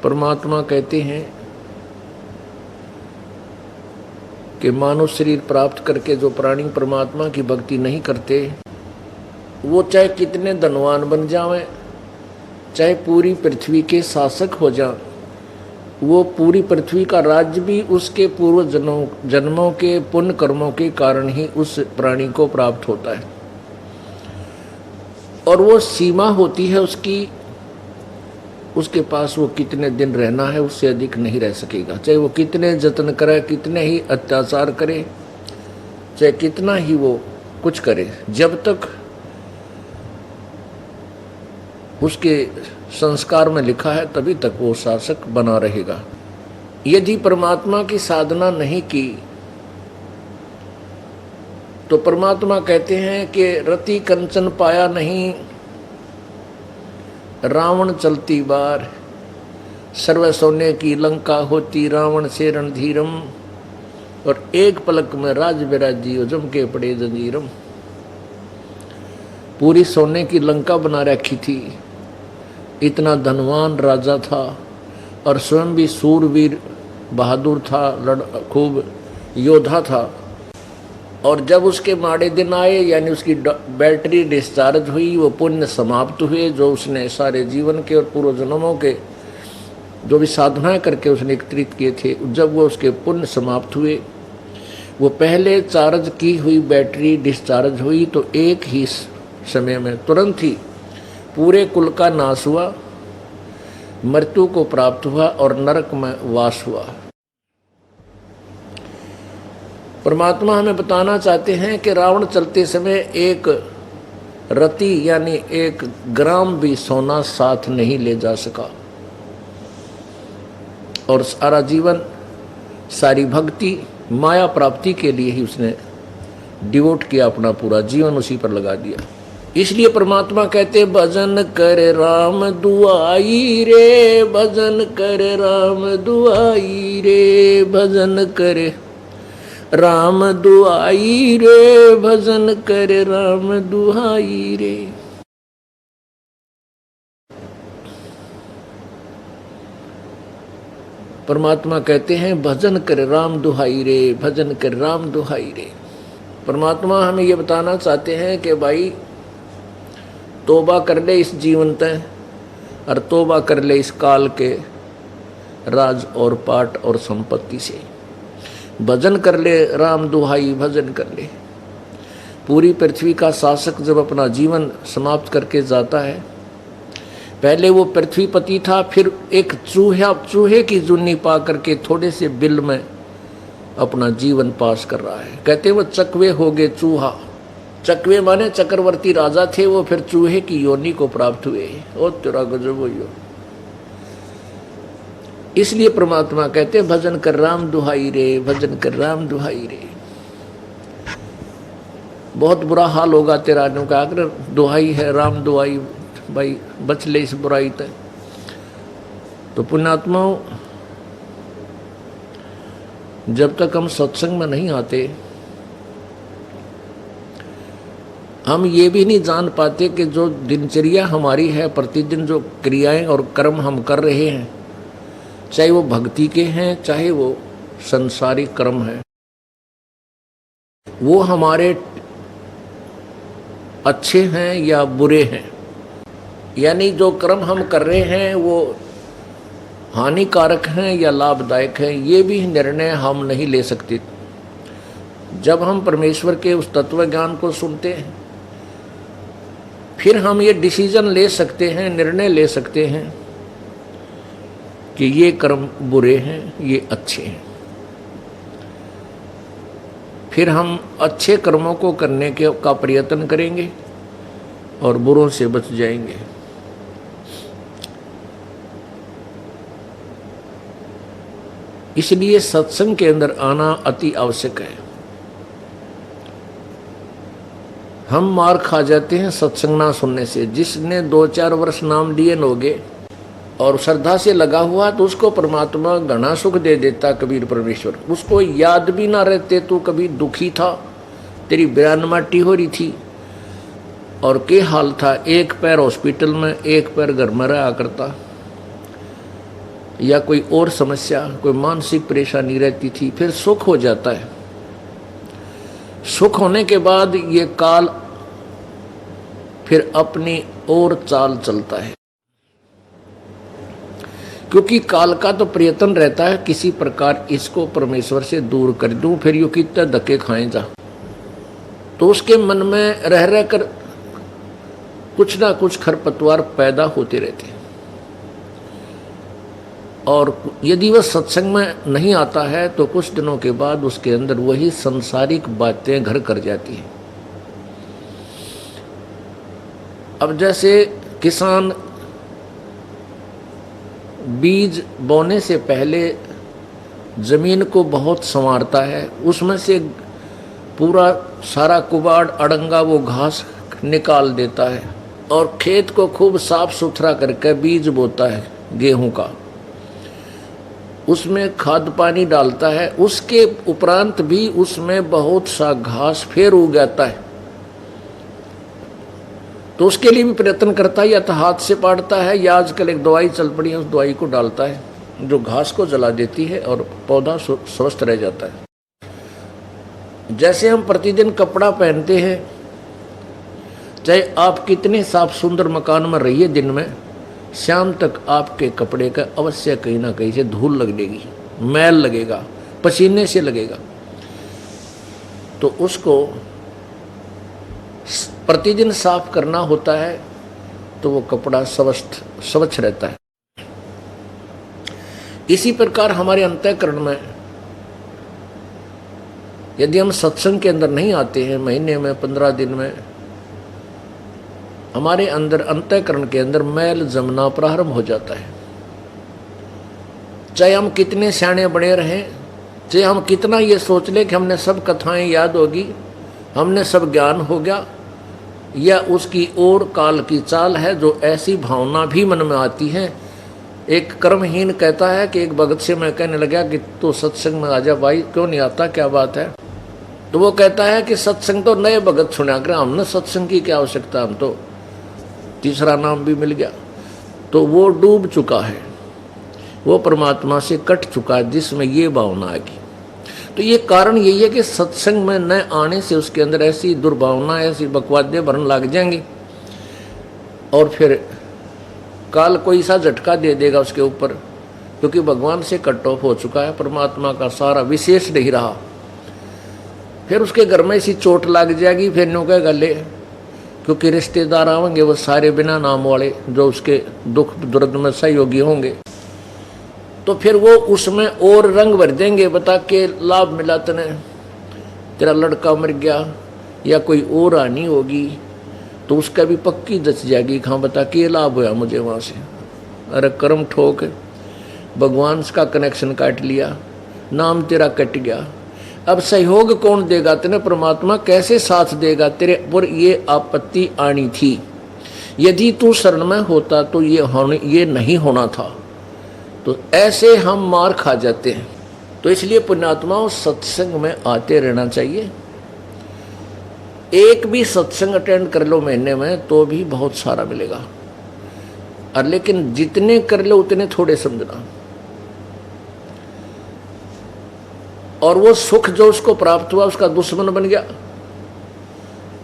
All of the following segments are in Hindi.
परमात्मा कहते हैं कि मानव शरीर प्राप्त करके जो प्राणी परमात्मा की भक्ति नहीं करते, वो चाहे कितने धनवान बन जावें, चाहे पूरी पृथ्वी के शासक हो जाएं, वो पूरी पृथ्वी का राज्य भी उसके पूर्व जन्मों के पुण्य कर्मों के कारण ही उस प्राणी को प्राप्त होता है। और वो सीमा होती है उसकी, उसके पास वो कितने दिन रहना है, उससे अधिक नहीं रह सकेगा। चाहे वो कितने जतन करे, कितने ही अत्याचार करे, चाहे कितना ही वो कुछ करे, जब तक उसके संस्कार में लिखा है तभी तक वो शासक बना रहेगा। यदि परमात्मा की साधना नहीं की तो परमात्मा कहते हैं कि रति कंचन पाया नहीं, रावण चलती बार, सर्व सोने की लंका होती रावण से रणधीरम, और एक पलक में राज बिराजी जम के पड़े जंजीरम। पूरी सोने की लंका बना रखी थी, इतना धनवान राजा था और स्वयं भी सूरवीर बहादुर था, खूब योद्धा था। और जब उसके माड़े दिन आए, यानी उसकी बैटरी डिस्चार्ज हुई, वो पुण्य समाप्त हुए जो उसने सारे जीवन के और पूर्व जन्मों के जो भी साधनाएं करके उसने एकत्रित किए थे, जब वो उसके पुण्य समाप्त हुए, वो पहले चार्ज की हुई बैटरी डिस्चार्ज हुई तो एक ही समय में तुरंत ही पूरे कुल का नाश हुआ, मृत्यु को प्राप्त हुआ और नरक में वास हुआ। परमात्मा हमें बताना चाहते हैं कि रावण चलते समय एक रति यानी 1 ग्राम भी सोना साथ नहीं ले जा सका, और सारा जीवन, सारी भक्ति माया प्राप्ति के लिए ही उसने डिवोट किया, अपना पूरा जीवन उसी पर लगा दिया। इसलिए परमात्मा कहते भजन करे राम दुआई रे, भजन करे राम दुआई रे, भजन करे राम दुआई रे, भजन करे राम दुआई रे। परमात्मा कहते हैं भजन करे राम दुहाई रे, भजन करे राम दुहाई रे। परमात्मा हमें ये बताना चाहते हैं कि भाई तौबा कर ले इस जीवन तय, और तौबा कर ले इस काल के राज और पाट और संपत्ति से। भजन कर ले राम दुहाई, भजन कर ले। पूरी पृथ्वी का शासक जब अपना जीवन समाप्त करके जाता है, पहले वो पृथ्वीपति था, फिर एक चूहे की जुन्नी पा करके थोड़े से बिल में अपना जीवन पास कर रहा है। कहते वो चकवे हो गए चूहा, चकवे माने चक्रवर्ती राजा थे, वो फिर चूहे की योनि को प्राप्त हुए। ओ तेरा गजब हो। इसलिए परमात्मा कहते भजन कर राम दुहाई रे, भजन कर राम दुहाई रे। बहुत बुरा हाल होगा तेरा, का अगर दुहाई है राम दुहाई, भाई बच ले इस बुराई तक। तो पुण्यात्माओं, जब तक हम सत्संग में नहीं आते, हम ये भी नहीं जान पाते कि जो दिनचर्या हमारी है, प्रतिदिन जो क्रियाएं और कर्म हम कर रहे हैं, चाहे वो भक्ति के हैं, चाहे वो संसारिक कर्म है, वो हमारे अच्छे हैं या बुरे हैं। यानी जो कर्म हम कर रहे हैं वो हानिकारक हैं या लाभदायक हैं, ये भी निर्णय हम नहीं ले सकते। जब हम परमेश्वर के उस तत्व ज्ञान को सुनते हैं, फिर हम ये डिसीजन ले सकते हैं, निर्णय ले सकते हैं कि ये कर्म बुरे हैं, ये अच्छे हैं। फिर हम अच्छे कर्मों को करने का प्रयत्न करेंगे और बुरों से बच जाएंगे। इसलिए सत्संग के अंदर आना अति आवश्यक है। हम मार खा जाते हैं सत्संग ना सुनने से। जिसने 2-4 वर्ष नाम लिए लोगे और श्रद्धा से लगा हुआ, तो उसको परमात्मा घना सुख दे देता। कबीर परमेश्वर उसको याद भी ना रहते, तू कभी दुखी था, तेरी बयान माटी हो रही थी और के हाल था, एक पैर हॉस्पिटल में, एक पैर घर में रहा करता। या कोई और समस्या, कोई मानसिक परेशानी रहती थी, फिर सुख हो जाता है। सुख होने के बाद ये काल फिर अपनी और चाल चलता है, क्योंकि काल का तो प्रयत्न रहता है किसी प्रकार इसको परमेश्वर से दूर कर दूं, फिर यूं कितने धक्के खाए जा। तो उसके मन में रह रह कर कुछ ना कुछ खरपतवार पैदा होते रहते हैं, और यदि वह सत्संग में नहीं आता है तो कुछ दिनों के बाद उसके अंदर वही सांसारिक बातें घर कर जाती हैं। अब जैसे किसान बीज बोने से पहले जमीन को बहुत संवारता है, उसमें से पूरा सारा कुबाड़ अड़ंगा वो घास निकाल देता है और खेत को खूब साफ सुथरा करके बीज बोता है गेहूं का, उसमें खाद पानी डालता है। उसके उपरांत भी उसमें बहुत सा घास फिर उग जाता है, तो उसके लिए भी प्रयत्न करता है, या तो हाथ से पाड़ता है या आजकल एक दवाई चल पड़ी है उस दवाई को डालता है जो घास को जला देती है और पौधा स्वस्थ रह जाता है। जैसे हम प्रतिदिन कपड़ा पहनते हैं, चाहे आप कितने साफ सुंदर मकान में रहिए दिन में, शाम तक आपके कपड़े का अवश्य कहीं ना कहीं से धूल लगेगी, मैल लगेगा, पसीने से लगेगा। तो उसको प्रतिदिन साफ करना होता है, तो वो कपड़ा स्वच्छ रहता है। इसी प्रकार हमारे अंतःकरण में यदि हम सत्संग के अंदर नहीं आते हैं, महीने में 15 दिन में हमारे अंदर अंतःकरण के अंदर मैल जमना प्रारंभ हो जाता है। चाहे हम कितने सियाणे बने रहें, चाहे हम कितना ये सोच लें कि हमने सब कथाएं याद होगी, हमने सब ज्ञान हो गया, या उसकी ओर काल की चाल है, जो ऐसी भावना भी मन में आती है। एक कर्महीन कहता है कि एक भगत से मैं कहने लगा कि तो सत्संग में आ जा भाई, क्यों नहीं आता, क्या बात है? तो वो कहता है कि सत्संग तो नए भगत सुना कर, हमने सत्संग की क्या आवश्यकता, हम तो तीसरा नाम भी मिल गया। तो वो डूब चुका है, वो परमात्मा से कट चुका है, जिसमें ये भावना आएगी। तो ये कारण यही है कि सत्संग में न आने से उसके अंदर ऐसी दुर्भावना, ऐसी बकवादे भरने लग जाएंगी, और फिर काल कोई सा झटका दे देगा उसके ऊपर, क्योंकि भगवान से कट ऑफ हो चुका है, परमात्मा का सारा विशेष नहीं रहा। फिर उसके घर में ऐसी चोट लग जाएगी, फिर नो कहेगा ले, क्योंकि रिश्तेदार आएंगे वो सारे बिना नाम वाले, जो उसके दुख दर्द में सहयोगी होंगे, तो फिर वो उसमें और रंग भर देंगे। बता के लाभ मिला तने, तेरा लड़का मर गया या कोई और हानि होगी, तो उसका भी पक्की जच जाएगी, हाँ बता के लाभ हुआ मुझे वहाँ से। अरे कर्म ठोक, भगवान का कनेक्शन काट लिया, नाम तेरा कट गया। अब सहयोग कौन देगा तेने? परमात्मा कैसे साथ देगा तेरे पर? ये आपत्ति आनी थी, यदि तू शरण में होता तो ये नहीं होना था। तो ऐसे हम मार खा जाते हैं। तो इसलिए पुण्यात्माओं, सत्संग में आते रहना चाहिए। एक भी सत्संग अटेंड कर लो महीने में तो भी बहुत सारा मिलेगा, और लेकिन जितने कर लो उतने थोड़े समझना। और वो सुख जो उसको प्राप्त हुआ उसका दुश्मन बन गया।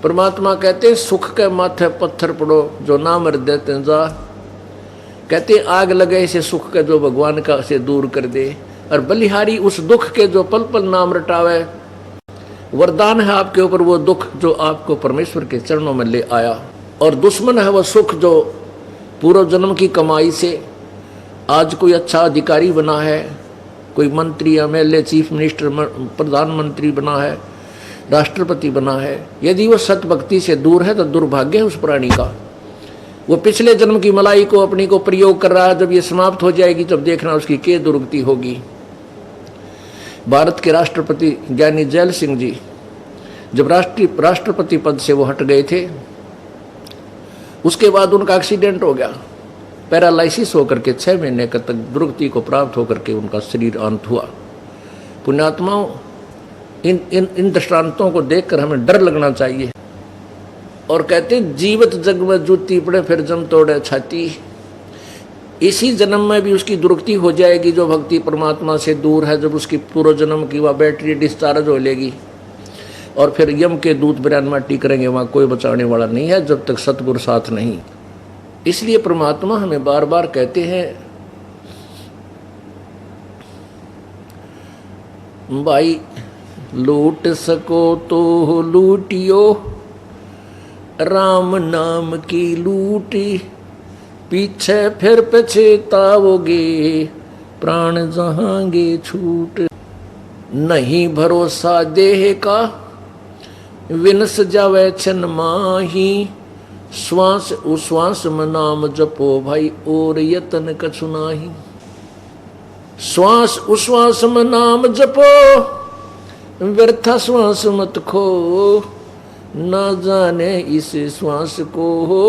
परमात्मा कहते हैं सुख के माथे पत्थर पड़ो जो ना मर देते जा, कहते आग लगे इसे सुख के जो भगवान का से दूर कर दे, और बलिहारी उस दुख के जो पल पल नाम रटावे। वरदान है आपके ऊपर वो दुख जो आपको परमेश्वर के चरणों में ले आया, और दुश्मन है वो सुख जो पूर्व जन्म की कमाई से आज कोई अच्छा अधिकारी बना है, कोई मंत्री, एमएलए, चीफ मिनिस्टर, प्रधानमंत्री बना है, राष्ट्रपति बना है। यदि वो सतभक्ति से दूर है तो दुर्भाग्य है उस प्राणी का। वो पिछले जन्म की मलाई को अपनी को प्रयोग कर रहा है, जब ये समाप्त हो जाएगी तब देखना उसकी क्या दुर्गति होगी। भारत के राष्ट्रपति ज्ञानी जैल सिंह जी जब राष्ट्रपति पद से वो हट गए थे, उसके बाद उनका एक्सीडेंट हो गया, पैरालाइसिस होकर के 6 महीने तक दुर्गति को प्राप्त होकर के उनका शरीर अंत हुआ। पुण्यात्माओं, इन दृष्टांतों को देखकर हमें डर लगना चाहिए। और कहते हैं जीवत जग में जूती पड़े फिर जम तोड़े छाती। इसी जन्म में भी उसकी दुर्गति हो जाएगी। जो भक्ति परमात्मा से दूर है, जब उसकी पूर्व जन्म की वह बैटरी डिस्चार्ज हो लेगी और फिर यम के दूत बिरानमाटी करेंगे, वहाँ कोई बचाने वाला नहीं है जब तक सतगुरु साथ नहीं। इसलिए परमात्मा हमें बार बार कहते हैं, भाई लूट सको तो लूटियो, राम नाम की लूटी, पीछे फिर पछताओगे, प्राण जहांगे छूट। नहीं भरोसा देह का, विनस जावे छन माही, श्वास उश्वास में नाम जपो भाई, और यतन कछु नाही। श्वास उश्वास में नाम जपो, व्यर्थ श्वास मत खो, ना जाने इस श्वास को हो,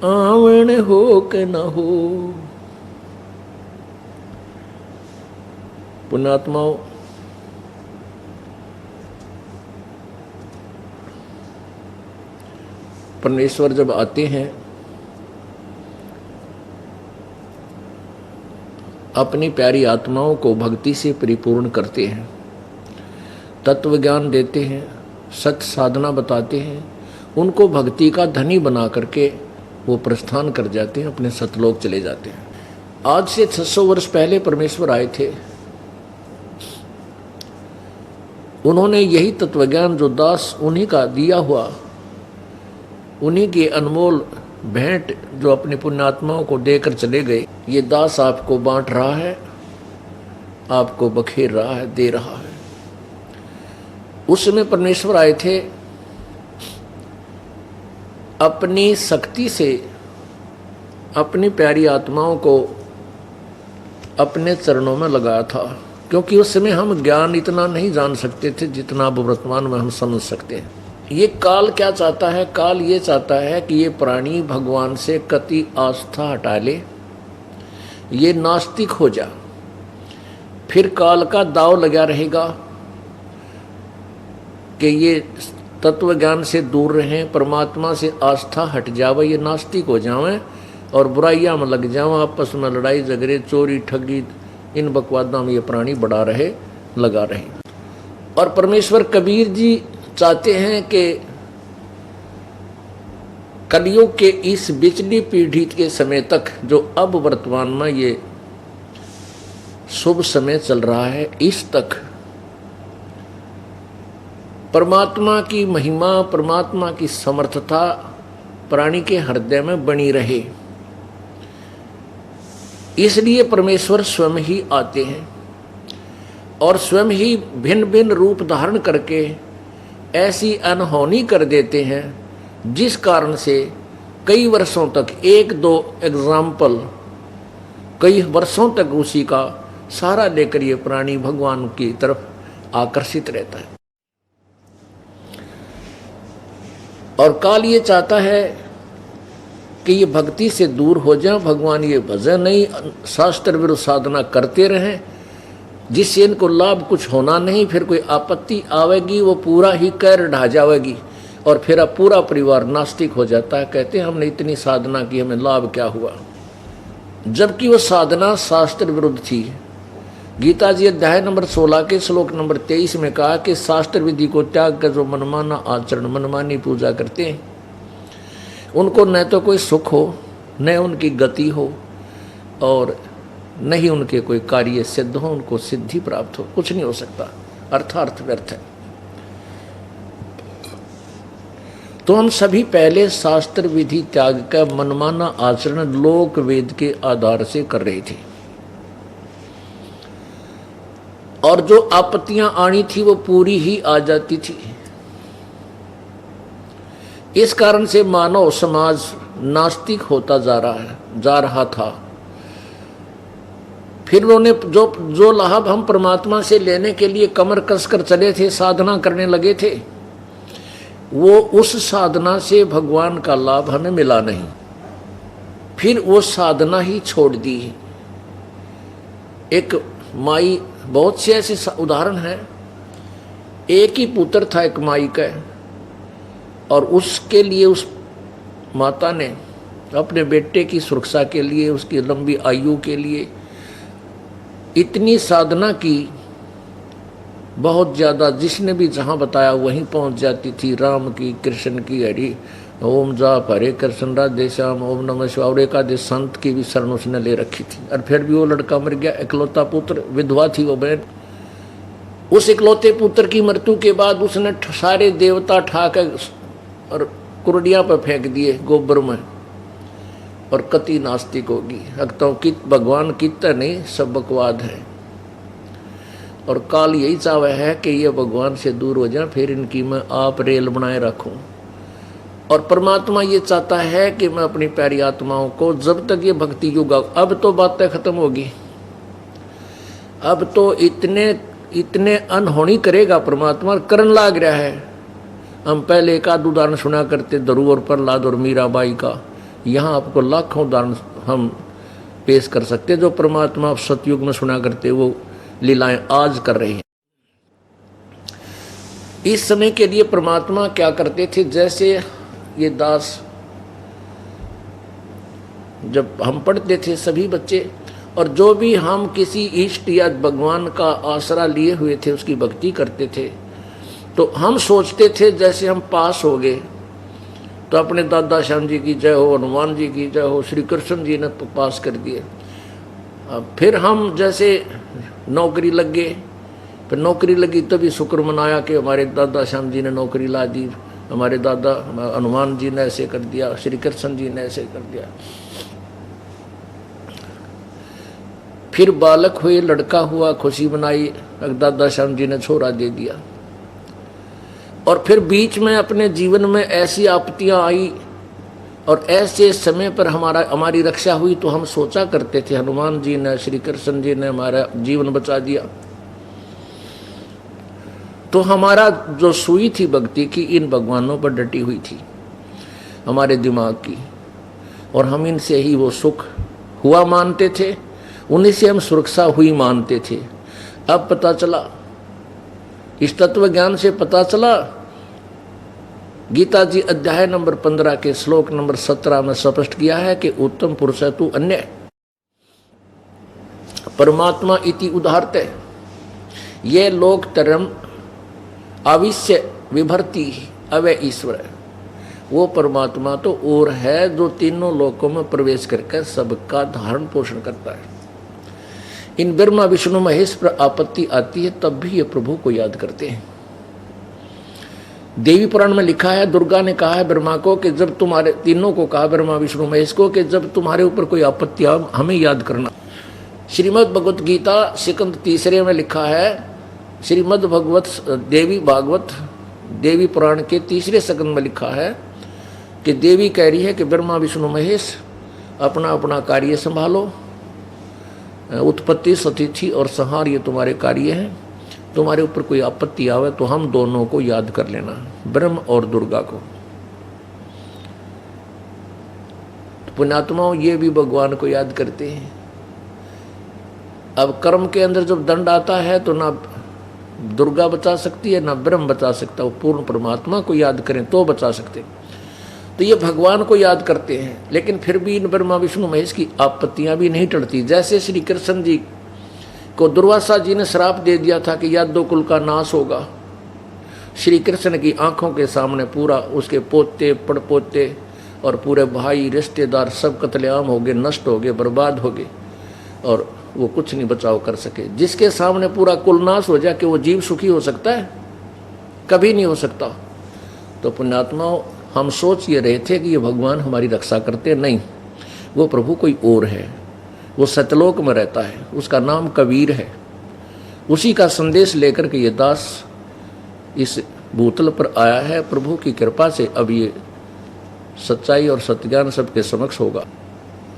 आवन हो के न हो। पुण्यात्माओं, परमेश्वर जब आते हैं अपनी प्यारी आत्माओं को भक्ति से परिपूर्ण करते हैं, तत्व ज्ञान देते हैं, सत्य साधना बताते हैं, उनको भक्ति का धनी बना करके वो प्रस्थान कर जाते हैं, अपने सतलोक चले जाते हैं। आज से 600 वर्ष पहले परमेश्वर आए थे। उन्होंने यही तत्वज्ञान जो दास उन्हीं का दिया हुआ, उन्हीं की अनमोल भेंट जो अपनी पुण्यात्माओं को देकर चले गए, ये दास आपको बांट रहा है, आपको बखेर रहा है, दे रहा है। उस समय परमेश्वर आए थे, अपनी शक्ति से अपनी प्यारी आत्माओं को अपने चरणों में लगाया था, क्योंकि उस समय हम ज्ञान इतना नहीं जान सकते थे जितना अब वर्तमान में हम समझ सकते हैं। ये काल क्या चाहता है? काल ये चाहता है कि ये प्राणी भगवान से कति आस्था हटा ले, ये नास्तिक हो जा। फिर काल का दाव लगा रहेगा कि ये तत्व ज्ञान से दूर रहें, परमात्मा से आस्था हट जावे, ये नास्तिक हो जावें और बुराइयां में लग जावें, आपस में लड़ाई झगड़े, चोरी ठगी, इन बकवादों में ये प्राणी बढ़ा रहे, लगा रहे। और परमेश्वर कबीर जी चाहते हैं कि कलयुग के इस बिचली पीढ़ी के समय तक, जो अब वर्तमान में ये शुभ समय चल रहा है, इस तक परमात्मा की महिमा, परमात्मा की समर्थता प्राणी के हृदय में बनी रहे। इसलिए परमेश्वर स्वयं ही आते हैं और स्वयं ही भिन्न भिन्न रूप धारण करके ऐसी अनहोनी कर देते हैं, जिस कारण से कई वर्षों तक, एक दो एग्जाम्पल, कई वर्षों तक उसी का सहारा लेकर ये प्राणी भगवान की तरफ आकर्षित रहता है। और काल ये चाहता है कि ये भक्ति से दूर हो जाए, भगवान ये भजन नहीं, शास्त्र विरुद्ध साधना करते रहें, जिससे इनको लाभ कुछ होना नहीं। फिर कोई आपत्ति आवेगी, वो पूरा ही कैर ढा जाएगी और फिर अब पूरा परिवार नास्तिक हो जाता है। कहते हैं हमने इतनी साधना की, हमें लाभ क्या हुआ, जबकि वो साधना शास्त्र विरुद्ध थी। गीता जी अध्याय नंबर 16 के श्लोक नंबर 23 में कहा कि शास्त्र विधि को त्याग कर जो मनमाना आचरण, मनमानी पूजा करते हैं, उनको न तो कोई सुख हो, न उनकी गति हो, और न ही उनके कोई कार्य सिद्ध हो, उनको सिद्धि प्राप्त हो, कुछ नहीं हो सकता, अर्थार्थ व्यर्थ है। तो हम सभी पहले शास्त्र विधि त्याग का मनमाना आचरण लोक वेद के आधार से कर रहे थे, और जो आपत्तियां आनी थी वो पूरी ही आ जाती थी। इस कारण से मानव समाज नास्तिक होता जा रहा था। फिर उन्होंने जो लाभ हम परमात्मा से लेने के लिए कमर कसकर चले थे, साधना करने लगे थे, वो उस साधना से भगवान का लाभ हमें मिला नहीं। फिर वो साधना ही छोड़ दी। एक माई, बहुत से ऐसे उदाहरण हैं, एक ही पुत्र था एक माई का, और उसके लिए उस माता ने अपने बेटे की सुरक्षा के लिए, उसकी लंबी आयु के लिए इतनी साधना की, बहुत ज़्यादा। जिसने भी जहाँ बताया वहीं पहुँच जाती थी। राम की, कृष्ण की, हरि ओम जाप, हरे कृष्ण राधे श्याम, ओम नमः शिवाय, और एकादश संत की भी शरण उसने ले रखी थी। और फिर भी वो लड़का मर गया, इकलौता पुत्र, विधवा थी वो बहन। उस इकलौते पुत्र की मृत्यु के बाद उसने सारे देवता ठाकर और कुरडिया पर फेंक दिए गोबर में, और कति नास्तिक होगी। अगता कित भगवान कित नहीं, सब बकवाद है। और काल यही चाहता है कि ये भगवान से दूर हो जाए, फिर इनकी मैं आप रेल बनाए रखूं। और परमात्मा ये चाहता है कि मैं अपनी प्यारी आत्माओं को, जब तक ये भक्ति युग, अब तो बातें खत्म होगी, अब तो इतने अनहोनी करेगा परमात्मा, करन लाग रहा है। हम पहले एक आध उदाहरण सुना करते, ध्रुव और प्रहलाद और मीराबाई का। यहाँ आपको लाखों उदाहरण हम पेश कर सकते, जो परमात्मा आप सतयुग में सुना करते, वो लीलाएं आज कर रहे हैं। इस समय के लिए परमात्मा क्या करते थे, जैसे ये दास, जब हम पढ़ते थे सभी बच्चे, और जो भी हम किसी इष्ट या भगवान का आसरा लिए हुए थे, उसकी भक्ति करते थे, तो हम सोचते थे जैसे हम पास हो गए तो अपने दादा श्याम जी की जय हो, हनुमान जी की जय हो, श्री कृष्ण जी ने पास कर दिए। फिर हम जैसे नौकरी लग गए, फिर नौकरी लगी तभी शुक्र मनाया कि हमारे दादा श्याम जी ने नौकरी ला दी, हमारे दादा हनुमान जी ने ऐसे कर दिया, श्री कृष्ण जी ने ऐसे कर दिया। फिर बालक हुए, लड़का हुआ, खुशी मनाई, दादा श्याम जी ने छोरा दे दिया। और फिर बीच में अपने जीवन में ऐसी आपत्तियां आई, और ऐसे समय पर हमारी रक्षा हुई, तो हम सोचा करते थे हनुमान जी ने, श्री कृष्ण जी ने हमारा जीवन बचा दिया। तो हमारा जो सुई थी भक्ति की, इन भगवानों पर डटी हुई थी हमारे दिमाग की, और हम इनसे ही वो सुख हुआ मानते थे, उन्हीं से हम सुरक्षा हुई मानते थे। अब पता चला, इस तत्व ज्ञान से पता चला, गीता जी अध्याय नंबर 15 के श्लोक नंबर 17 में स्पष्ट किया है कि उत्तम पुरुष तु अन्य परमात्मा इति उदाहरते, ये लोक तरम आविश्य विभर्ति अवय ईश्वर। वो परमात्मा तो और है जो तीनों लोकों में प्रवेश करके सबका धारण पोषण करता है। इन ब्रह्मा विष्णु महेश पर आपत्ति आती है, तब भी ये प्रभु को याद करते हैं। देवी पुराण में लिखा है, दुर्गा ने कहा है ब्रह्मा को कि जब तुम्हारे, तीनों को कहा ब्रह्मा विष्णु महेश को, कि जब तुम्हारे ऊपर कोई आपत्ति आ, हमें याद करना। श्रीमद् भगवत गीता सिकंद तीसरे में लिखा है, श्रीमद् भगवत देवी भागवत देवी पुराण के तीसरे सकंद में लिखा है कि देवी कह रही है कि ब्रह्मा विष्णु महेश अपना अपना कार्य संभालो, उत्पत्ति सतिथि और संहार ये तुम्हारे कार्य हैं। तुम्हारे ऊपर कोई आपत्ति आवे तो हम दोनों को याद कर लेना, ब्रह्म और दुर्गा को। तो पुण्यात्माओं ये भी भगवान को याद करते हैं। अब कर्म के अंदर जब दंड आता है तो ना दुर्गा बचा सकती है ना ब्रह्म बचा सकता, वो पूर्ण परमात्मा को याद करें तो बचा सकते। तो ये भगवान को याद करते हैं, लेकिन फिर भी इन ब्रह्मा विष्णु महेश की आपत्तियां भी नहीं टलती। जैसे श्री कृष्ण जी को दुर्वासा जी ने श्राप दे दिया था कि यादव कुल का नाश होगा। श्री कृष्ण की आंखों के सामने पूरा उसके पोते पड़पोते और पूरे भाई रिश्तेदार सब कत्लेआम हो गए, नष्ट हो गए, बर्बाद हो गए, और वो कुछ नहीं बचाव कर सके। जिसके सामने पूरा कुल नाश हो जाए कि वो जीव सुखी हो सकता है? कभी नहीं हो सकता। तो पुण्यात्माओं, हम सोच ये रहे थे कि ये भगवान हमारी रक्षा करते, नहीं, वो प्रभु कोई और है, वो सतलोक में रहता है, उसका नाम कबीर है। उसी का संदेश लेकर के ये दास इस भूतल पर आया है। प्रभु की कृपा से अब ये सच्चाई और सत्यज्ञान सबके समक्ष होगा।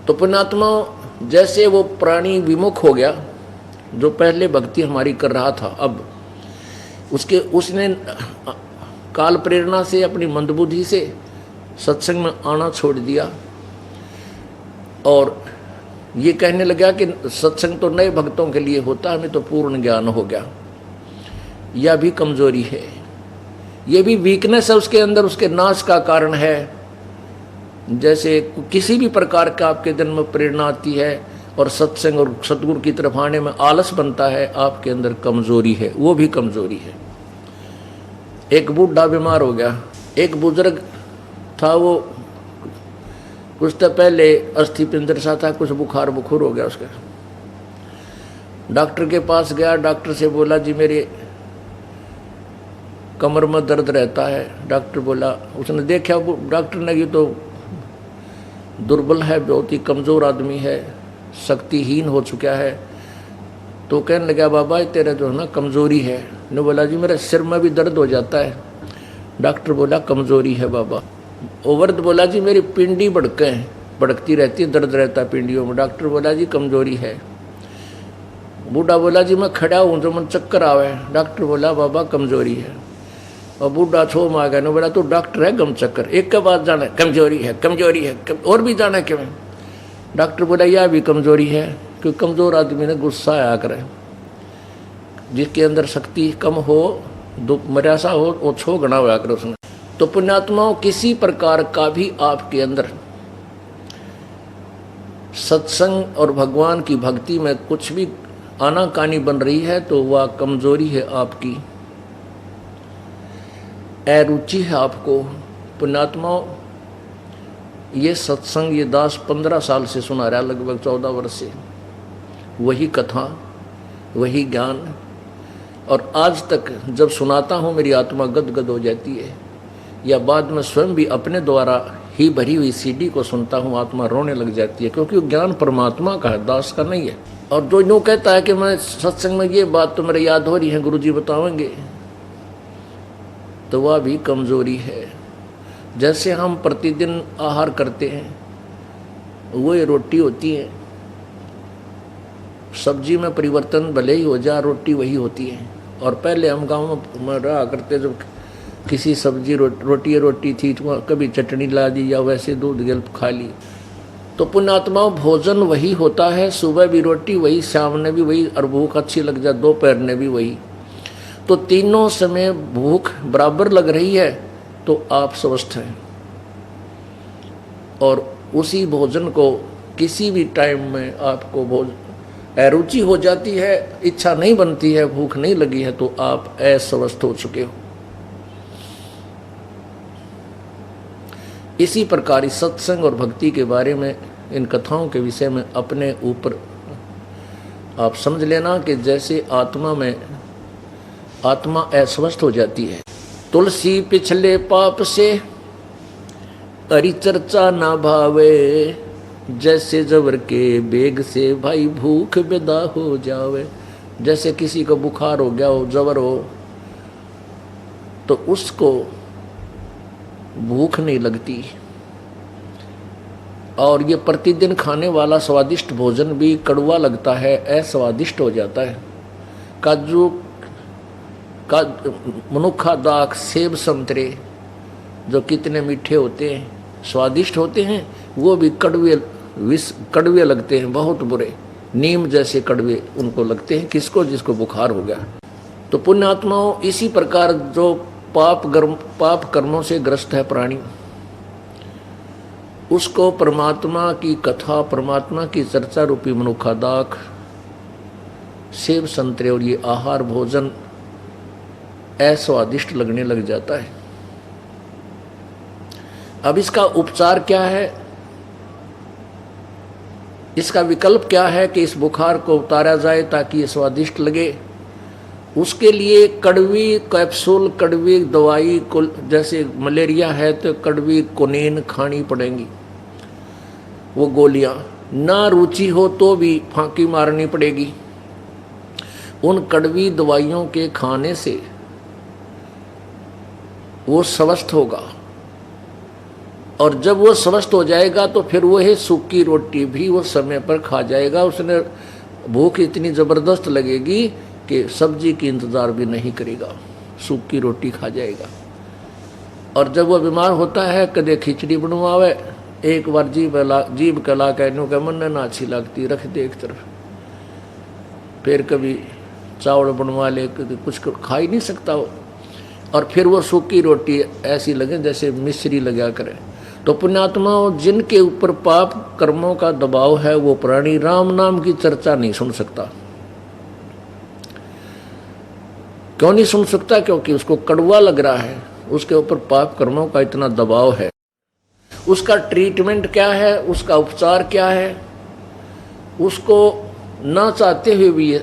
तो पुण्यात्माओं, जैसे वो प्राणी विमुख हो गया जो पहले भक्ति हमारी कर रहा था, अब उसने काल प्रेरणा से अपनी मंदबुद्धि से सत्संग में आना छोड़ दिया, और ये कहने लगा कि सत्संग तो नए भक्तों के लिए होता, हमें तो पूर्ण ज्ञान हो गया। यह भी कमजोरी है, ये भी वीकनेस है उसके अंदर, उसके नाश का कारण है। जैसे किसी भी प्रकार का आपके दिन में प्रेरणा आती है और सत्संग और सतगुरु की तरफ आने में आलस बनता है, आपके अंदर कमजोरी है, वो भी कमजोरी है। एक बूढ़ा बीमार हो गया, एक बुजुर्ग था, वो कुछ तो पहले अस्थि पिंजर सा था, कुछ बुखार हो गया उसका। डॉक्टर के पास गया, डॉक्टर से बोला जी मेरे कमर में दर्द रहता है। डॉक्टर बोला, उसने देखा, डॉक्टर ने, ये तो दुर्बल है, बहुत ही कमज़ोर आदमी है, शक्तिहीन हो चुका है। तो कहने लगा बाबा तेरा जो है ना कमज़ोरी है। ने बोला जी मेरे सिर में भी दर्द हो जाता है। डॉक्टर बोला कमज़ोरी है बाबा। ओवर्द बोला जी मेरी पिंडी भड़कती रहती है, दर्द रहता है पिंडियों में। डॉक्टर बोला जी कमज़ोरी है। बूढ़ा बोला जी मैं खड़ा हूँ जो मन चक्कर आवे। डॉक्टर बोला बाबा कमज़ोरी है। और बूढ़ा छो मार गया। बोला तो डॉक्टर है गम चक्कर, एक के बाद जाना कमजोरी है, कमजोरी है, और भी जाना क्यों? डॉक्टर बोला यह भी कमजोरी है, क्योंकि कमजोर आदमी ने गुस्सा आया करे, जिसके अंदर शक्ति कम हो, मर्यासा हो, वो छो गणा हुआ करे उसने। तो पुण्यात्माओं, किसी प्रकार का भी आपके अंदर सत्संग और भगवान की भक्ति में कुछ भी आनाकानी बन रही है तो वह कमजोरी है आपकी, अरुचि है आपको। पुण्यात्माओं, ये सत्संग ये दास 15 साल से सुना रहा, लगभग 14 वर्ष से, वही कथा, वही ज्ञान। और आज तक जब सुनाता हूँ मेरी आत्मा गदगद हो जाती है, या बाद में स्वयं भी अपने द्वारा ही भरी हुई सीडी को सुनता हूँ, आत्मा रोने लग जाती है, क्योंकि ज्ञान परमात्मा का है, दास का नहीं है। और जो यूँ कहता है कि मैं सत्संग में ये बात तो मेरे याद हो रही है, गुरुजी बताएंगे, तो वह भी कमजोरी है। जैसे हम प्रतिदिन आहार करते हैं, वो रोटी होती है, सब्जी में परिवर्तन भले ही हो जाए, रोटी वही होती है। और पहले हम गाँव में रहा करते, जब किसी सब्जी रोटी थी तो कभी चटनी ला दी या वैसे दूध गिल खा ली। तो पुण्यात्माओं, भोजन वही होता है, सुबह भी रोटी वही, शाम ने भी वही, और भूख अच्छी लग जाए दोपहर ने भी वही। तो तीनों समय भूख बराबर लग रही है तो आप स्वस्थ हैं। और उसी भोजन को किसी भी टाइम में आपको अरुचि हो जाती है, इच्छा नहीं बनती है, भूख नहीं लगी है, तो आप अस्वस्थ हो चुके हो। इसी प्रकार इस सत्संग और भक्ति के बारे में, इन कथाओं के विषय में अपने ऊपर आप समझ लेना कि जैसे आत्मा अस्वस्थ हो जाती है। तुलसी पिछले पाप से हरि चर्चा ना भावे, जैसे जबर के बेग से भाई भूख बेदा हो जावे। जैसे किसी को बुखार हो गया हो, जबर हो, तो उसको भूख नहीं लगती। और ये प्रतिदिन खाने वाला स्वादिष्ट भोजन भी कड़वा लगता है, अस्वादिष्ट हो जाता है। काजू का मनुखा दाख, सेब संतरे जो कितने मीठे होते हैं, स्वादिष्ट होते हैं, वो भी कड़वे लगते हैं, बहुत बुरे, नीम जैसे कड़वे उनको लगते हैं। किसको? जिसको बुखार हो गया। तो पुण्यात्माओं, इसी प्रकार जो पाप कर्मों से ग्रस्त है प्राणी, उसको परमात्मा की कथा, परमात्मा की चर्चा रूपी मनुखा दाख, सेब संतरे और ये आहार भोजन अस्वादिष्ट लगने लग जाता है। अब इसका उपचार क्या है? इसका विकल्प क्या है कि इस बुखार को उतारा जाए ताकि ये स्वादिष्ट लगे? उसके लिए कड़वी कैप्सूल, कड़वी दवाई को, जैसे मलेरिया है तो कड़वी कोनीन खानी पड़ेगी, वो गोलियां। ना रुचि हो तो भी फांकी मारनी पड़ेगी। उन कड़वी दवाइयों के खाने से वो स्वस्थ होगा, और जब वो स्वस्थ हो जाएगा तो फिर वह सूखी रोटी भी वो समय पर खा जाएगा। उसने भूख इतनी ज़बरदस्त लगेगी कि सब्जी की इंतज़ार भी नहीं करेगा, सूखी रोटी खा जाएगा। और जब वो बीमार होता है, कदे खिचड़ी बनवावे, एक बार जीभ कला कहने का मन ना अच्छी लगती, रख दे एक तरफ, फिर कभी चावल बनवा ले, कुछ खा ही नहीं सकता वो, और फिर वो सूखी रोटी ऐसी लगे जैसे मिश्री लगा करे। तो पुण्यात्माओं, जिनके ऊपर पाप कर्मों का दबाव है वो प्राणी राम नाम की चर्चा नहीं सुन सकता। क्यों नहीं सुन सकता? क्योंकि उसको कड़वा लग रहा है, उसके ऊपर पाप कर्मों का इतना दबाव है। उसका ट्रीटमेंट क्या है, उसका उपचार क्या है, उसको ना चाहते हुए भी ये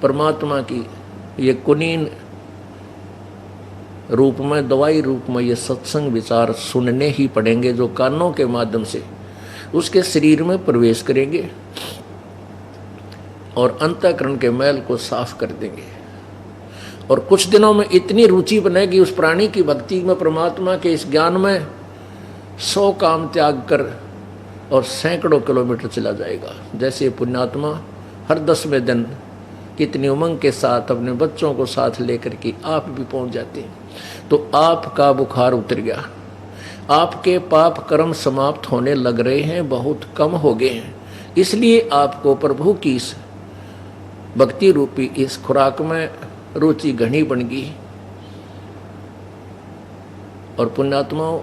परमात्मा की ये कुनीन रूप में, दवाई रूप में ये सत्संग विचार सुनने ही पड़ेंगे, जो कानों के माध्यम से उसके शरीर में प्रवेश करेंगे और अंतःकरण के मैल को साफ कर देंगे। और कुछ दिनों में इतनी रुचि बनेगी उस प्राणी की भक्ति में, परमात्मा के इस ज्ञान में, 100 काम त्याग कर और सैकड़ों किलोमीटर चला जाएगा। जैसे पुण्यात्मा हर 10वें दिन कितनी उमंग के साथ अपने बच्चों को साथ लेकर के आप भी पहुंच जाते हैं। तो आपका बुखार उतर गया, आपके पाप कर्म समाप्त होने लग रहे हैं, बहुत कम हो गए हैं। इसलिए आपको प्रभु की इस भक्ति रूपी इस खुराक में रुचि घनी बन गई। और पुण्यात्माओं,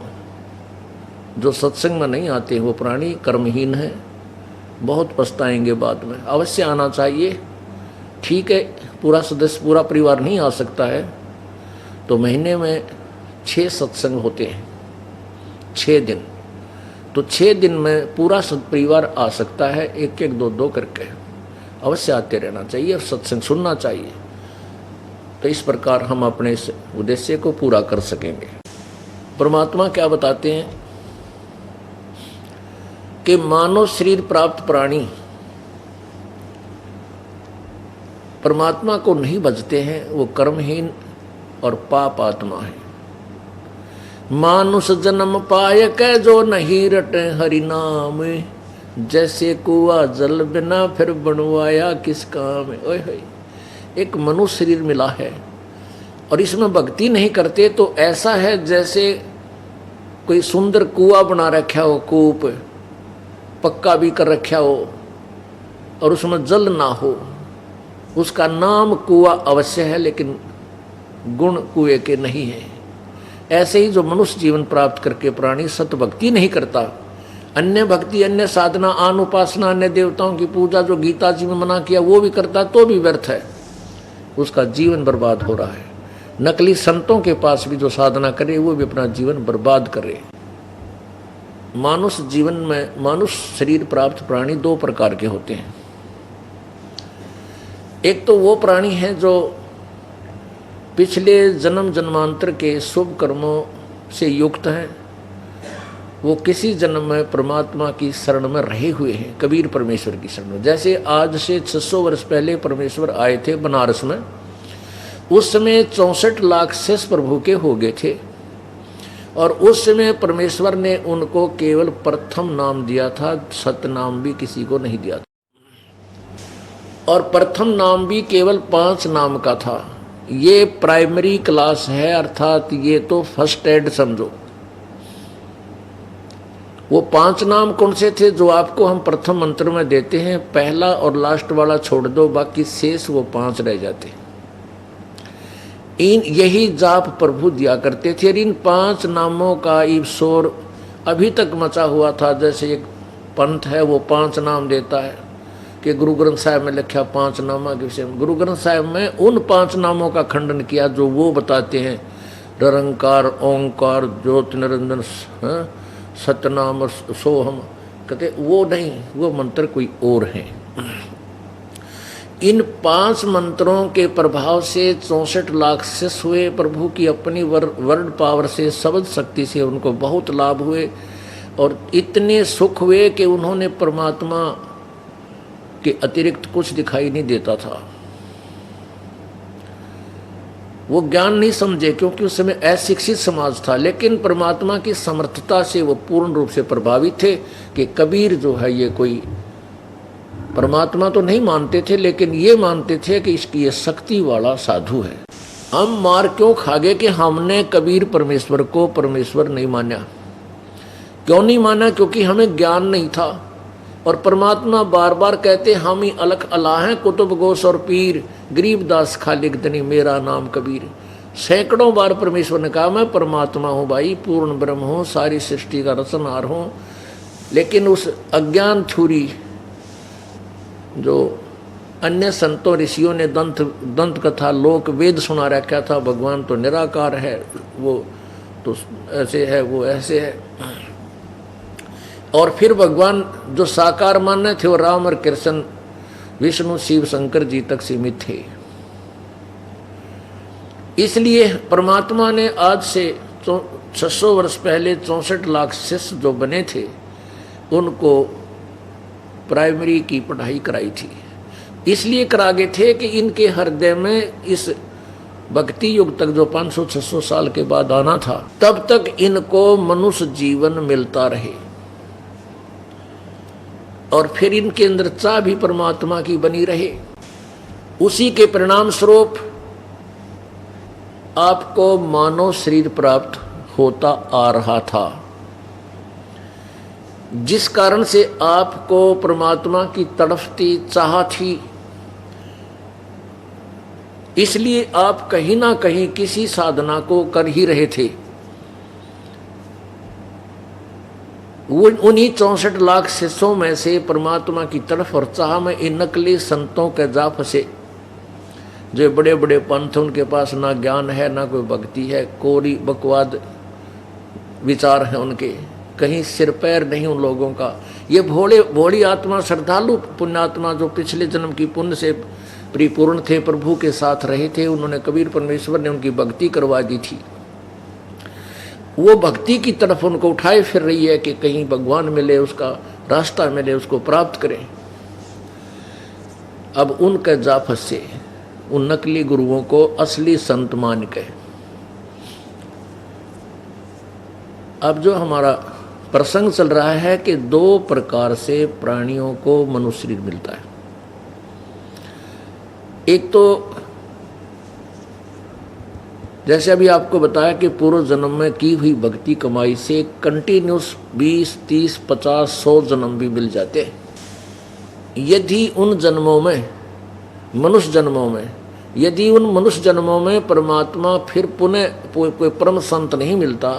जो सत्संग में नहीं आते वो प्राणी कर्महीन है, बहुत पछताएंगे बाद में। अवश्य आना चाहिए, ठीक है, पूरा सदस्य पूरा परिवार नहीं आ सकता है तो महीने में 6 सत्संग होते हैं, 6 दिन, तो 6 दिन में पूरा परिवार आ सकता है, एक एक दो दो करके। अवश्य आते रहना चाहिए और सत्संग सुनना चाहिए, तो इस प्रकार हम अपने इस उद्देश्य को पूरा कर सकेंगे। परमात्मा क्या बताते हैं कि मानव शरीर प्राप्त प्राणी परमात्मा को नहीं भजते हैं, वो कर्महीन और पाप आत्मा है। मानुष जन्म पाय के जो नहीं रटे हरि नाम, जैसे कुआ जल बिना फिर बनवाया किस काम। ओए होए, एक मनुष्य शरीर मिला है और इसमें भक्ति नहीं करते तो ऐसा है जैसे कोई सुंदर कुआ बना रखा हो, कूप पक्का भी कर रखा हो और उसमें जल ना हो। उसका नाम कुआ अवश्य है लेकिन गुण कुएं के नहीं है। ऐसे ही जो मनुष्य जीवन प्राप्त करके प्राणी सत भक्ति नहीं करता, अन्य भक्ति, अन्य साधना, आन उपासना, अन्य देवताओं की पूजा जो गीता जी में मना किया वो भी करता तो भी व्यर्थ है, उसका जीवन बर्बाद हो रहा है। नकली संतों के पास भी जो साधना करे वो भी अपना जीवन बर्बाद करे। मानुष जीवन में मनुष्य शरीर प्राप्त प्राणी 2 प्रकार के होते हैं। एक तो वो प्राणी हैं जो पिछले जन्म जन्मांतर के शुभ कर्मों से युक्त हैं, वो किसी जन्म में परमात्मा की शरण में रहे हुए हैं, कबीर परमेश्वर की शरण में। जैसे आज से 600 वर्ष पहले परमेश्वर आए थे बनारस में, उस समय 64 लाख शेष प्रभु के हो गए थे और उस समय परमेश्वर ने उनको केवल प्रथम नाम दिया था, सत्य नाम भी किसी को नहीं दिया था। और प्रथम नाम भी केवल 5 नाम का था। ये प्राइमरी क्लास है, अर्थात ये तो फर्स्ट एड समझो। वो 5 नाम कौन से थे जो आपको हम प्रथम मंत्र में देते हैं? पहला और लास्ट वाला छोड़ दो, बाकी शेष वो 5 रह जाते। यही जाप प्रभु दिया करते थे। इन 5 नामों का ईश्वर अभी तक मचा हुआ था। जैसे एक पंथ है वो 5 नाम देता है कि गुरु ग्रंथ साहिब में लिखा 5 नामा के विषय में। गुरु ग्रंथ साहिब में उन 5 नामों का खंडन किया जो वो बताते हैं, निरंकार, ओंकार, ज्योति निरंजन, सतनाम और सोहम, कहते वो नहीं, वो मंत्र कोई और है। इन 5 मंत्रों के प्रभाव से 64 लाख शिष्य हुए। प्रभु की अपनी वर्ड पावर से, शब्द शक्ति से उनको बहुत लाभ हुए और इतने सुख हुए कि उन्होंने परमात्मा के अतिरिक्त कुछ दिखाई नहीं देता था। वो ज्ञान नहीं समझे क्योंकि उस समय अशिक्षित समाज था, लेकिन परमात्मा की समर्थता से वो पूर्ण रूप से प्रभावित थे कि कबीर जो है ये कोई परमात्मा तो नहीं मानते थे लेकिन ये मानते थे कि इसकी ये शक्ति वाला साधु है। हम मार क्यों खा गए कि हमने कबीर परमेश्वर को परमेश्वर नहीं माना। क्यों नहीं माना? क्योंकि हमें ज्ञान नहीं था। और परमात्मा बार बार कहते हम ही अलख अला हैं, कुतुब गोस और पीर, गरीबदास खालिक दनी मेरा नाम कबीर। सैकड़ों बार परमेश्वर ने कहा मैं परमात्मा हूँ भाई, पूर्ण ब्रह्म हूँ, सारी सृष्टि का रचनहार हूँ। लेकिन उस अज्ञान छुरी जो अन्य संतों ऋषियों ने दंत कथा लोक वेद सुना रखा था, भगवान तो निराकार है, वो तो ऐसे है, वो ऐसे है। और फिर भगवान जो साकार मानने थे वो राम और कृष्ण, विष्णु, शिव, शंकर जी तक सीमित थे। इसलिए परमात्मा ने आज से 600 वर्ष पहले 64 लाख शिष्य जो बने थे उनको प्राइमरी की पढ़ाई कराई थी। इसलिए करागे थे कि इनके हृदय में इस भक्ति युग तक जो 500-600 साल के बाद आना था, तब तक इनको मनुष्य जीवन मिलता रहे और फिर इनके अंदर चाह भी परमात्मा की बनी रहे। उसी के परिणाम स्वरूप आपको मानव शरीर प्राप्त होता आ रहा था, जिस कारण से आपको परमात्मा की तड़फती चाह थी। इसलिए आप कहीं ना कहीं किसी साधना को कर ही रहे थे। उन्हीं 64 लाख शिष्यों में से परमात्मा की तड़फ और चाह में इन नकली संतों के जा फंसे, जो बड़े बड़े पंथ, उनके पास ना ज्ञान है ना कोई भक्ति है, कोरी बकवाद विचार है उनके, कहीं सिर पैर नहीं उन लोगों का। ये भोली आत्मा, श्रद्धालु पुण्यात्मा जो पिछले जन्म की पुण्य से परिपूर्ण थे, प्रभु के साथ रहे थे, उन्होंने कबीर परमेश्वर ने उनकी भक्ति करवा दी थी। वो भक्ति की तरफ उनको उठाए फिर रही है कि कहीं भगवान मिले, उसका रास्ता मिले, उसको प्राप्त करें। अब उनके जा फंसे उन नकली गुरुओं को असली संत मान के। अब जो हमारा प्रसंग चल रहा है कि 2 प्रकार से प्राणियों को मनुष्य शरीर मिलता है। एक तो जैसे अभी आपको बताया कि पूर्व जन्म में की हुई भक्ति कमाई से कंटिन्यूस 20, 30, 50, 100 जन्म भी मिल जाते हैं। यदि उन जन्मों में, मनुष्य जन्मों में, यदि उन मनुष्य जन्मों में परमात्मा फिर पुनः कोई परम संत नहीं मिलता,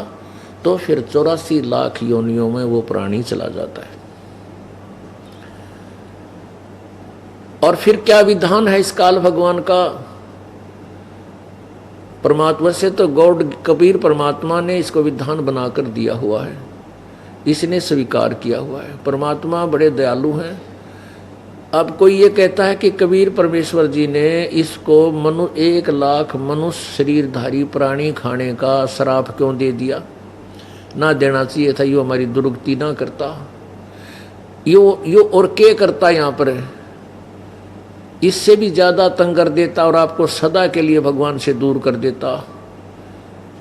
तो फिर 84 लाख योनियों में वो प्राणी चला जाता है। और फिर क्या विधान है इस काल भगवान का? परमात्मा से तो गॉड कबीर परमात्मा ने इसको विधान बनाकर दिया हुआ है, इसने स्वीकार किया हुआ है। परमात्मा बड़े दयालु हैं। अब कोई ये कहता है कि कबीर परमेश्वर जी ने इसको 1 लाख मनुष्य शरीरधारी प्राणी खाने का श्राप क्यों दे दिया? ना देना चाहिए था, यो हमारी दुर्गति ना करता, यो और क्या करता यहाँ पर, इससे भी ज्यादा तंग कर देता और आपको सदा के लिए भगवान से दूर कर देता।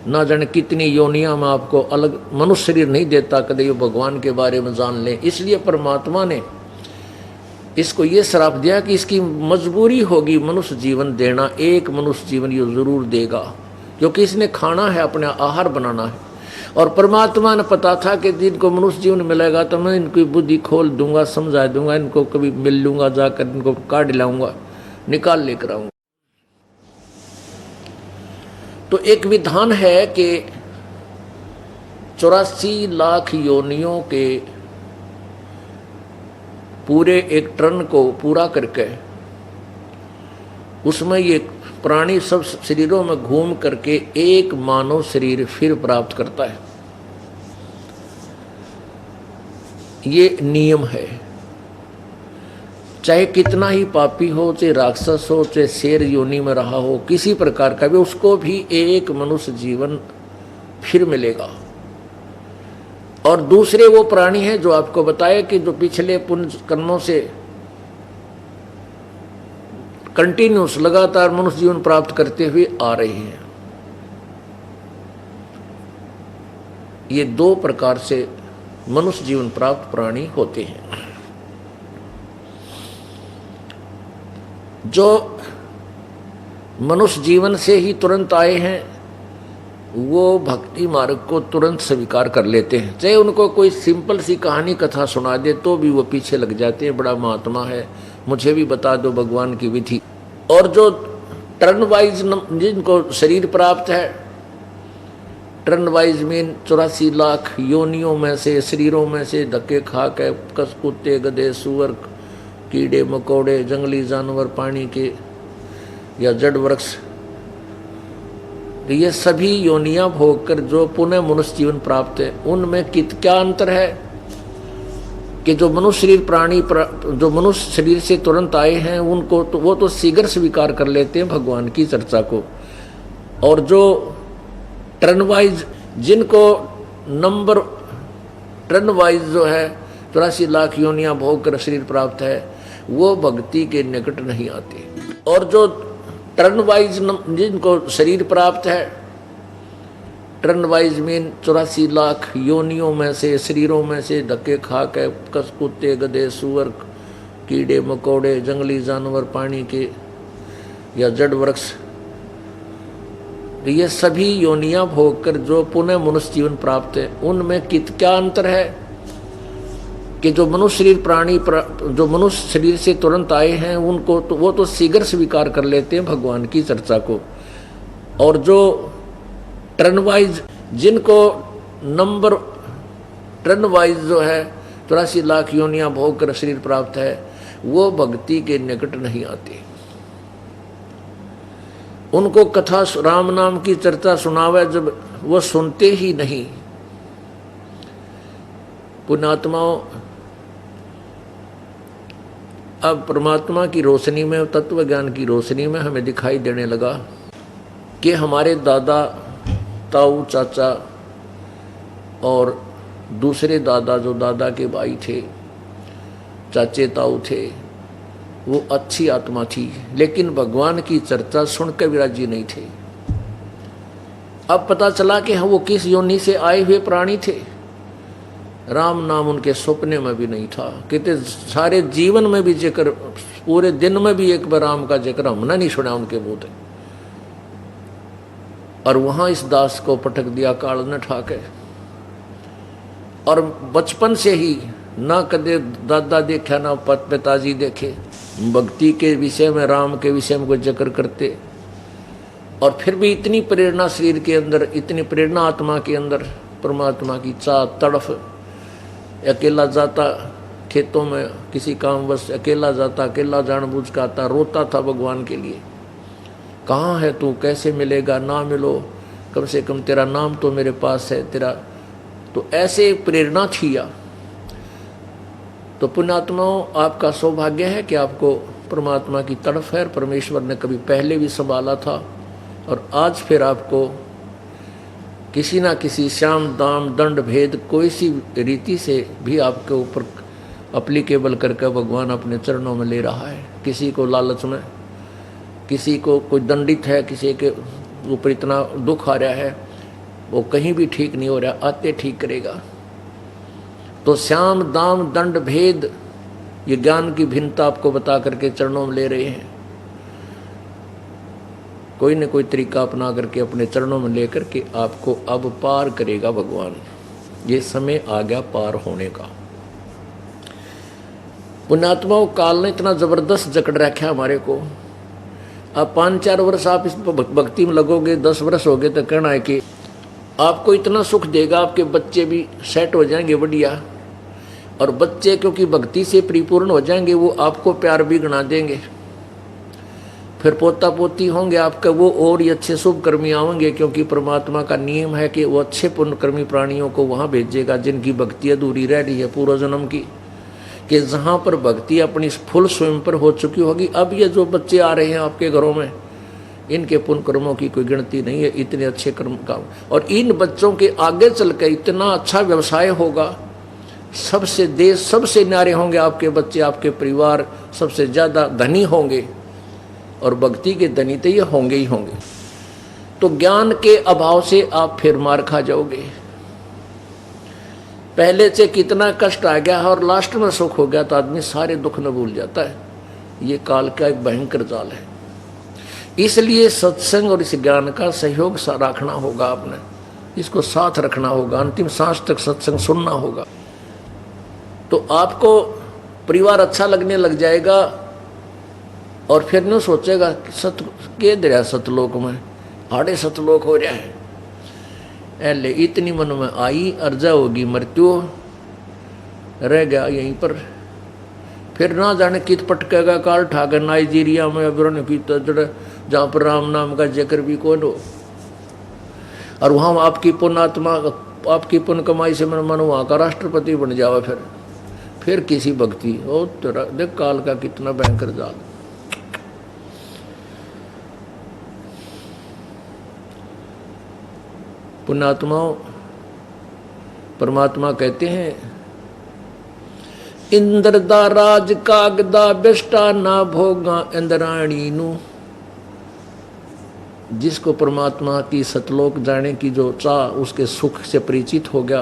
ना जाने कितनी योनियां में आपको अलग मनुष्य शरीर नहीं देता, कदे यो भगवान के बारे में जान ले। इसलिए परमात्मा ने इसको ये श्राप दिया कि इसकी मजबूरी होगी मनुष्य जीवन देना, एक मनुष्य जीवन ये जरूर देगा, क्योंकि इसने खाना है, अपना आहार बनाना है। और परमात्मा ने पता था कि जिनको मनुष्य जीवन मिलेगा तो मैं इनकी बुद्धि खोल दूंगा, समझा दूंगा, इनको कभी मिल लूंगा, जाकर इनको काट लाऊंगा, निकाल लेकर आऊंगा। तो एक विधान है कि 84 लाख योनियों के पूरे एक टर्न को पूरा करके उसमें ये प्राणी सब शरीरों में घूम करके एक मानव शरीर फिर प्राप्त करता है। ये नियम है। चाहे कितना ही पापी हो, चाहे राक्षस हो, चाहे शेर योनि में रहा हो, किसी प्रकार का भी, उसको भी एक मनुष्य जीवन फिर मिलेगा। और दूसरे वो प्राणी हैं जो आपको बताया कि जो पिछले पुण्य कर्मों से कंटिन्यूस लगातार मनुष्य जीवन प्राप्त करते हुए आ रहे हैं। ये 2 प्रकार से मनुष्य जीवन प्राप्त प्राणी होते हैं। जो मनुष्य जीवन से ही तुरंत आए हैं वो भक्ति मार्ग को तुरंत स्वीकार कर लेते हैं। चाहे उनको कोई सिंपल सी कहानी कथा सुना दे तो भी वो पीछे लग जाते हैं, बड़ा महात्मा है, मुझे भी बता दो भगवान की विधि। और जो टर्न वाइज जिनको शरीर प्राप्त है, टर्न वाइज मीन 84 लाख योनियों में से, शरीरों में से धक्के खा के कस, कुत्ते, गधे, सुअर, कीड़े मकोड़े, जंगली जानवर, पानी के या जड़ वृक्ष, ये सभी योनियां भोग कर जो पुनः मनुष्य जीवन प्राप्त है, उनमें क्या अंतर है कि जो मनुष्य शरीर प्राणी जो मनुष्य शरीर से तुरंत आए हैं उनको तो वो तो शीघ्र स्वीकार कर लेते हैं भगवान की चर्चा को, और जो टर्न वाइज जिनको नंबर टर्न वाइज जो है 84 लाख योनियां भोग कर शरीर प्राप्त है, वो भक्ति के निकट नहीं आते। और जो टर्न वाइज जिनको शरीर प्राप्त है, टर्न वाइज मीन 84 लाख योनियों में से, शरीरों में से धक्के खा के कस, कुत्ते, गधे, सुअर, कीड़े मकोड़े, जंगली जानवर, पानी के या जड़ वृक्ष, ये सभी योनियां भोग कर जो पुनः मनुष्य जीवन प्राप्त है, उनमें क्या अंतर है कि जो मनुष्य शरीर प्राणी जो मनुष्य शरीर से तुरंत आए हैं उनको तो वो तो शीघ्र स्वीकार कर लेते हैं भगवान की चर्चा को, और जो टर्न वाइज जिनको नंबर टर्न वाइज जो है 84 लाख योनियां भोग कर शरीर प्राप्त है, वो भक्ति के निकट नहीं आते। उनको कथा राम नाम की चर्चा सुनावे जब वो सुनते ही नहीं। पुण्यात्माओं, अब परमात्मा की रोशनी में, तत्व ज्ञान की रोशनी में हमें दिखाई देने लगा कि हमारे दादा, ताऊ, चाचा और दूसरे दादा जो दादा के भाई थे, चाचे ताऊ थे, वो अच्छी आत्मा थी, लेकिन भगवान की चर्चा सुनकर भी राजी नहीं थे। अब पता चला कि वो किस योनि से आए हुए प्राणी थे। राम नाम उनके सपने में भी नहीं था, कहते सारे जीवन में भी जिक्र, पूरे दिन में भी एक बार राम का जिक्र हमने नहीं सुना उनके मुंह से। और वहां इस दास को पटक दिया काल ने ठाके, और बचपन से ही ना कदे दादा देखा ना पिताजी देखे, भक्ति के विषय में, राम के विषय में कोई जिक्र करते, और फिर भी इतनी प्रेरणा शरीर के अंदर, इतनी प्रेरणा आत्मा के अंदर, परमात्मा की चाह तड़फ। अकेला जाता खेतों में किसी काम बस, अकेला जाता, अकेला जानबूझ का आता, रोता था भगवान के लिए, कहाँ है तू, कैसे मिलेगा, ना मिलो कम से कम तेरा नाम तो मेरे पास है तेरा। तो ऐसे प्रेरणा थी। या तो पुण्यात्माओं, आपका सौभाग्य है कि आपको परमात्मा की तड़फ है, परमेश्वर ने कभी पहले भी संभाला था, और आज फिर आपको किसी ना किसी श्याम दाम दंड भेद कोई सी रीति से भी आपके ऊपर अप्लीकेबल करके भगवान अपने चरणों में ले रहा है। किसी को लालच में, किसी को कोई दंडित है, किसी के ऊपर इतना दुख आ रहा है, वो कहीं भी ठीक नहीं हो रहा, आते ठीक करेगा। तो श्याम दाम दंड भेद, ये ज्ञान की भिन्नता आपको बता करके चरणों में ले रहे हैं। कोई न कोई तरीका अपना करके अपने चरणों में लेकर के आपको अब पार करेगा भगवान। ये समय आ गया पार होने का। पुण्यात्माओं, काल ने इतना जबरदस्त जकड़ रखा हमारे को। अब 5-4 वर्ष आप इस भक्ति में लगोगे, 10 वर्ष हो गए तो कहना है कि आपको इतना सुख देगा, आपके बच्चे भी सेट हो जाएंगे बढ़िया, और बच्चे क्योंकि भक्ति से परिपूर्ण हो जाएंगे, वो आपको प्यार भी गणा देंगे। फिर पोता पोती होंगे आपका, वो और ही अच्छे शुभ कर्मी आएंगे, क्योंकि परमात्मा का नियम है कि वो अच्छे पुण्यकर्मी प्राणियों को वहाँ भेजेगा जिनकी भक्ति अधूरी रह रही है पूर्व जन्म की, कि जहाँ पर भक्ति अपनी फुल स्वयं पर हो चुकी होगी। अब ये जो बच्चे आ रहे हैं आपके घरों में, इनके पुण्य कर्मों की कोई गिनती नहीं है, इतने अच्छे कर्म का। और इन बच्चों के आगे चल कर इतना अच्छा व्यवसाय होगा, सबसे देश सबसे न्यारे होंगे आपके बच्चे, आपके परिवार सबसे ज़्यादा धनी होंगे, और भक्ति के धनी तो ये होंगे ही होंगे। तो ज्ञान के अभाव से आप फिर मार खा जाओगे। पहले से कितना कष्ट आ गया है और लास्ट में सुख हो गया तो आदमी सारे दुख न भूल जाता है। ये काल का एक भयंकर जाल है। इसलिए सत्संग और इस ज्ञान का सहयोग रखना होगा, आपने इसको साथ रखना होगा, अंतिम सांस तक सत्संग सुनना होगा। तो आपको परिवार अच्छा लगने लग जाएगा, और फिर न सोचेगा सत के दरिया सतलोक में आड़े सतलोक हो रहा है। ऐले इतनी मन में आई अर्जा होगी मृत्यु, रह गया यहीं पर। फिर ना जाने कित पटकेगा काल ठाकर नाइजीरिया में अब्रन की तजड़, जहाँ पर राम नाम का जिक्र भी कौन हो, और वहाँ आपकी पुण्यात्मा आपकी पुण्य कमाई से मन मन वहाँ का राष्ट्रपति बन जावा। फिर किसी भक्ति ओ तेरा देख काल का कितना भयंकर जाल। पुण्यात्माओं, परमात्मा कहते हैं इंद्र दा राज कागदा बेष्टा ना भोगा इंद्राणी नू। जिसको परमात्मा की सतलोक जाने की जो चाह उसके सुख से परिचित हो गया,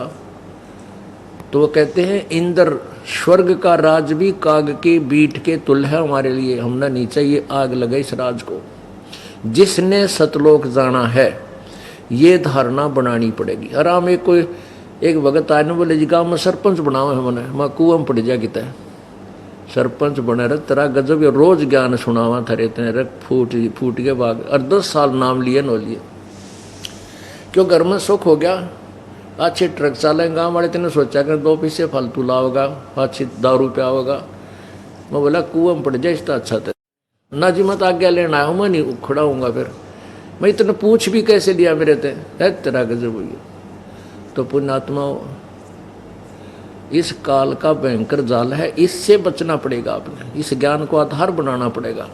तो वो कहते हैं इंद्र स्वर्ग का राज भी काग के बीट के तुल है हमारे लिए, हमने नहीं चाहिए आग लगे इस राज को। जिसने सतलोक जाना है ये धारणा बनानी पड़ेगी। आराम एक कोई एक भगत आए न बोले जी गाँव में सरपंच बनाओ है मैंने, मैं कुआं में पड़ जा किता है सरपंच बने रहे तेरा गजब ये रोज ज्ञान सुनावा थरे तेरे फूट के भाग। और 10 साल नाम लिए नो लिए, क्यों घर में सुख हो गया, अच्छे ट्रक चालेंगे। गाँव वाले तेने सोचा कि 2 पैसे फालतू लाओगा, अच्छी दारू पे आओगा। मैं बोला कुआं में पड़ जाए इसका अच्छा था ना जी, मत आज्ञा लेना आया हूँ, मैं नहीं खड़ाऊँगा। फिर मैं इतना पूछ भी कैसे लिया मेरे ते तेरा गजब हुई। तो पुण्यात्माओं, इस काल का भयंकर जाल है, इससे बचना पड़ेगा। आपने इस ज्ञान को आधार बनाना पड़ेगा।